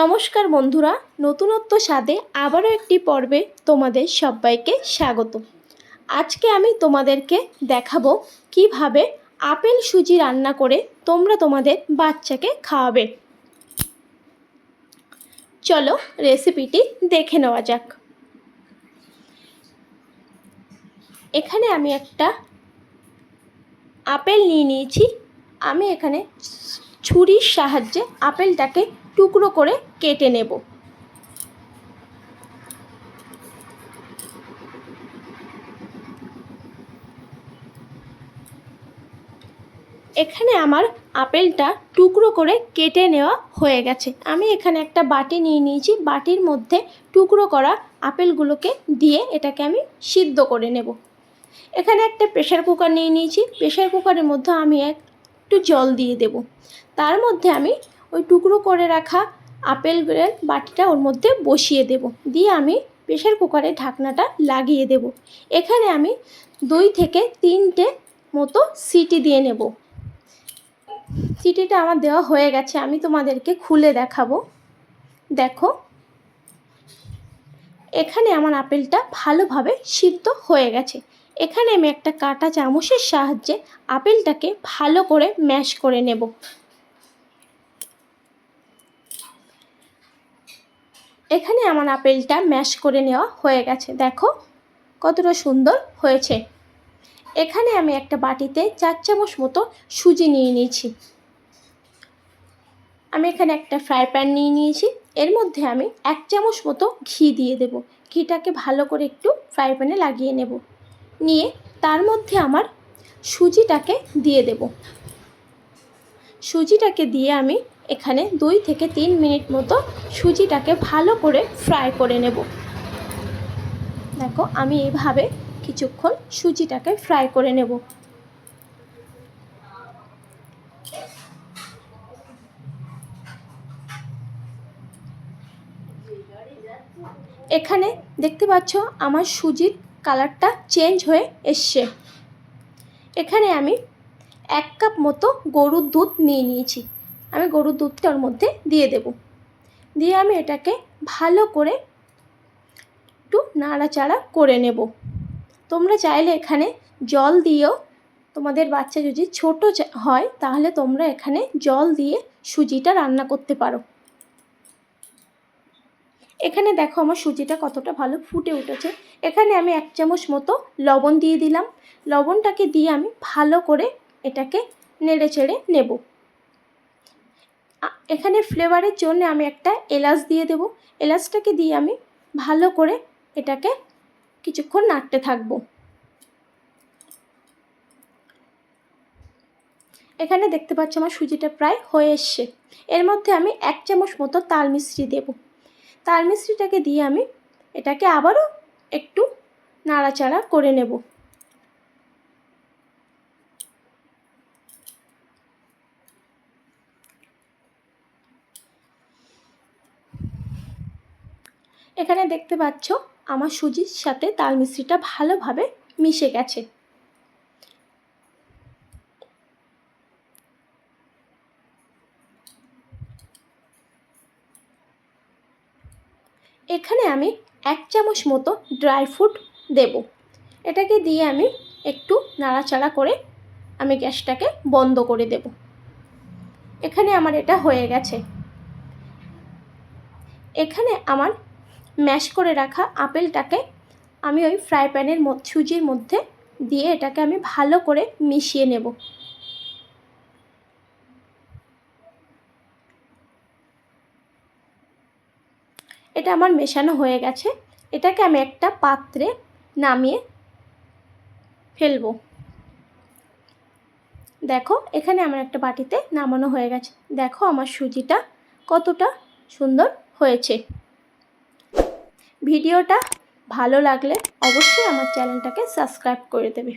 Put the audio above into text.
নমস্কার বন্ধুরা, নতুনত্ব স্বাদে আবারও একটি পর্বে তোমাদের সবাইকে স্বাগত। আজকে আমি তোমাদেরকে দেখাবো কিভাবে আপেল সুজি রান্না করে তোমরা তোমাদের বাচ্চাকে খাওয়াবে। চলো রেসিপিটি দেখে নেওয়া যাক। এখানে আমি একটা আপেল নিয়ে নিয়েছি। আমি এখানে ছুরির সাহায্যে আপেলটাকে টুকরো করে কেটে নেব। এখানে আমার আপেলটা টুকরো করে কেটে নেওয়া হয়ে গেছে। আমি এখানে একটা বাটি নিয়ে নিয়েছি। বাটির মধ্যে টুকরো করা আপেলগুলোকে দিয়ে এটাকে আমি সিদ্ধ করে নেব। এখানে একটা প্রেসার কুকার নিয়ে নিয়েছি। প্রেসার কুকারের মধ্যে আমি একটু জল দিয়ে দেব। তার মধ্যে আমি ওই টুকরো করে রাখা আপেলের বাটিটা ওর মধ্যে বসিয়ে দেব। দিয়ে আমি প্রেসার কুকারে ঢাকনাটা লাগিয়ে দেব। এখানে আমি 2 থেকে 3টে মতো সিটি দিয়ে নেব। সিটিটা আমার দেওয়া হয়ে গেছে। আমি তোমাদেরকে খুলে দেখাবো। দেখো, এখানে আমার আপেলটা ভালোভাবে সিদ্ধ হয়ে গেছে। এখানে আমি একটা কাঁটা চামচের সাহায্যে আপেলটাকে ভালো করে ম্যাশ করে নেব। এখানে আমার আপেলটা ম্যাশ করে নেওয়া হয়ে গেছে। দেখো কতটা সুন্দর হয়েছে। এখানে আমি একটা বাটিতে 4 চামচ মতো সুজি নিয়ে নিয়েছি। আমি এখানে একটা ফ্রাই প্যান নিয়ে নিয়েছি। এর মধ্যে আমি 1 চামচ মতো ঘি দিয়ে দেব। ঘিটাকে ভালো করে একটু ফ্রাই প্যানে লাগিয়ে নেব। নিয়ে তার মধ্যে আমার সুজিটাকে দিয়ে দেব। সুজিটাকে দিয়ে আমি এখানে 2 থেকে 3 মিনিট মতো সুজিটাকে ভালো করে ফ্রাই করে নেব। দেখো, আমি এইভাবে কিছুক্ষণ সুজিটাকে ফ্রাই করে নেব। এখানে দেখতে পাচ্ছ আমার সুজির কালারটা চেঞ্জ হয়ে এসছে। এখানে আমি 1 কাপ মতো গরুর দুধ নিয়ে নিয়েছি। আমি গরুর দুধটা ওর মধ্যে দিয়ে দেব। দিয়ে আমি এটাকে ভালো করে একটু নাড়াচাড়া করে নেব। তোমরা চাইলে এখানে জল দিয়েও, তোমাদের বাচ্চা যদি ছোট হয় তাহলে তোমরা এখানে জল দিয়ে সুজিটা রান্না করতে পারো। এখানে দেখো আমার সুজিটা কতটা ভালো ফুটে উঠেছে। এখানে আমি 1 চামচ মতো লবণ দিয়ে দিলাম। লবণটাকে দিয়ে আমি ভালো করে এটাকে নেড়ে চেড়ে নেব। এখানে ফ্লেভারের জন্য আমি একটা এলাচ দিয়ে দেব। এলাচটাকে দিয়ে আমি ভালো করে এটাকে কিছুক্ষণ নাড়তে থাকবো। এখানে দেখতে পাচ্ছ আমার সুজিটা প্রায় হয়ে এসছে। এর মধ্যে আমি 1 চামচ মতো তাল মিশ্রি দেব। তাল মিশ্রিটাকে দিয়ে আমি এটাকে আবারও একটু নাড়াচাড়া করে নেব। এখানে দেখতে পাচ্ছ আমার সুজির সাথে তাল মিশ্রিটা ভালোভাবে মিশে গেছে। এখানে আমি 1 চামচ মতো ড্রাই ফ্রুট দেব। এটাকে দিয়ে আমি একটু নাড়াচাড়া করে আমি গ্যাসটাকে বন্ধ করে দেব। এখানে আমার এটা হয়ে গেছে। এখানে আমার ম্যাশ করে রাখা আপেলটাকে আমি ওই ফ্রাই প্যানের সুজির মধ্যে দিয়ে এটাকে আমি ভালো করে মিশিয়ে নেব। এটা আমার মেশানো হয়ে গেছে। এটাকে আমি একটা পাত্রে নামিয়ে ফেলবো। দেখো, এখানে আমার একটা বাটিতে নামানো হয়ে গেছে। দেখো আমার সুজিটা কতটা সুন্দর হয়েছে। ভিডিওটা ভালো লাগলে অবশ্যই আমার চ্যানেলটাকে সাবস্ক্রাইব করে দেবে।